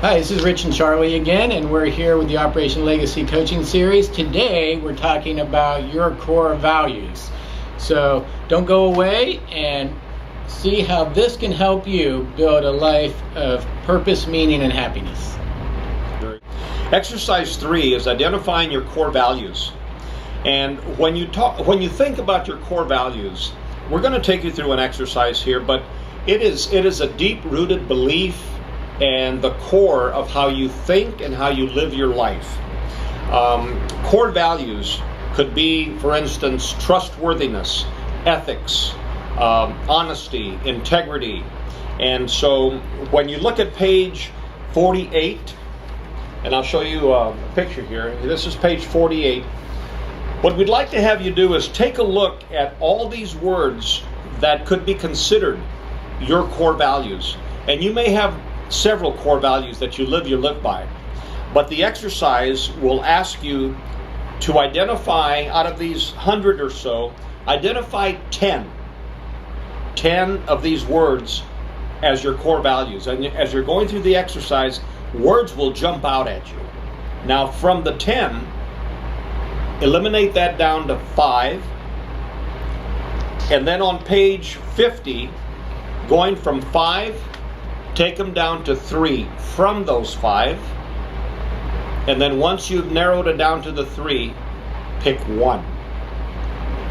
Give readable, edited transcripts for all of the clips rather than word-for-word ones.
Hi, this is Rich and Charlie again, and we're here with the Operation Legacy Coaching Series. Today, we're talking about your core values. So don't go away and see how this can help you build a life of purpose, meaning, and happiness. Exercise 3 is identifying your core values. And when you think about your core values, we're going to take you through an exercise here, but it is a deep-rooted belief and the core of how you think and how you live your life. Core values could be, for instance, trustworthiness, ethics, honesty, integrity. And so when you look at page 48, and I'll show you a picture here. This is page 48. What we'd like to have you do is take a look at all these words that could be considered your core values. And you may have several core values that you live by. But the exercise will ask you to identify, out of these 100 or so, identify 10 of these words as your core values. And as you're going through the exercise, words will jump out at you. Now from the 10, eliminate that down to 5. And then on page 50, going from 5, take them down to 3 from those 5. And then once you've narrowed it down to the 3, pick 1.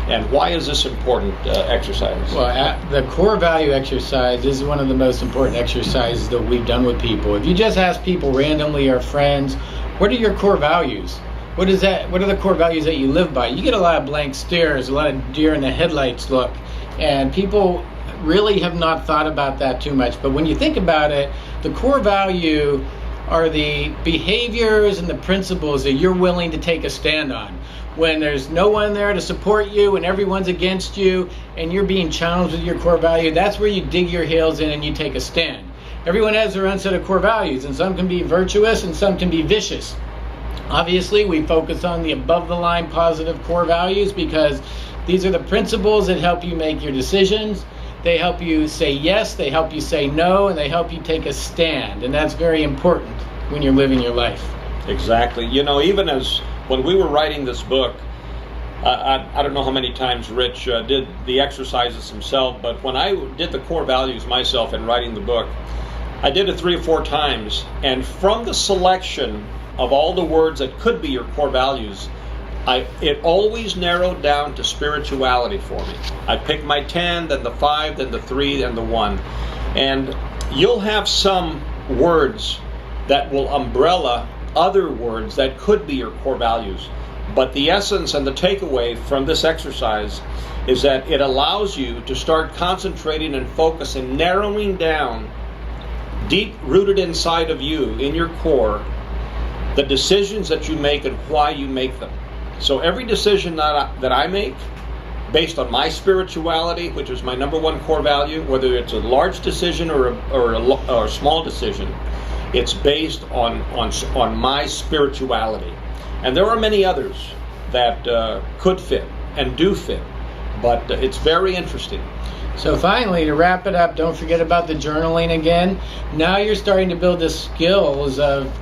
And why is this important exercise? Well, the core value exercise is one of the most important exercises that we've done with people. If you just ask people randomly, or friends, what are your core values? What are the core values that you live by? You get a lot of blank stares, a lot of deer in the headlights look. And people really have not thought about that too much. But when you think about it, the core value are the behaviors and the principles that you're willing to take a stand on. When there's no one there to support you and everyone's against you and you're being challenged with your core value, that's where you dig your heels in and you take a stand. Everyone has their own set of core values, and some can be virtuous and some can be vicious. Obviously, we focus on the above-the-line positive core values because these are the principles that help you make your decisions. They help you say yes, they help you say no, and they help you take a stand. And that's very important when you're living your life. Exactly. You know, even as when we were writing this book, I don't know how many times Rich did the exercises himself, but when I did the core values myself in writing the book, I did it 3 or 4 times. And from the selection of all the words that could be your core values, it always narrowed down to spirituality for me. I picked my 10, then the 5, then the 3, and the 1. And you'll have some words that will umbrella other words that could be your core values. But the essence and the takeaway from this exercise is that it allows you to start concentrating and focusing, narrowing down, deep rooted inside of you, in your core, the decisions that you make and why you make them. So every decision that I make, based on my spirituality, which is my number 1 core value, whether it's a large decision or a small decision, it's based on my spirituality. And there are many others that could fit and do fit, but it's very interesting. So finally, to wrap it up, don't forget about the journaling again. Now you're starting to build the skills of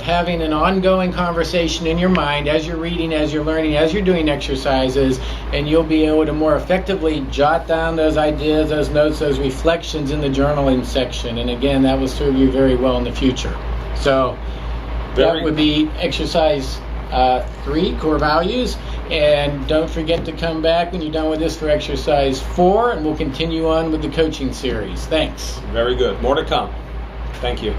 having an ongoing conversation in your mind as you're reading, as you're learning, as you're doing exercises, and you'll be able to more effectively jot down those ideas, those notes, those reflections in the journaling section. And again, that will serve you very well in the future. So that would be exercise 3, core values. And don't forget to come back when you're done with this for exercise 4, and we'll continue on with the coaching series. Thanks. Very good. More to come. Thank you.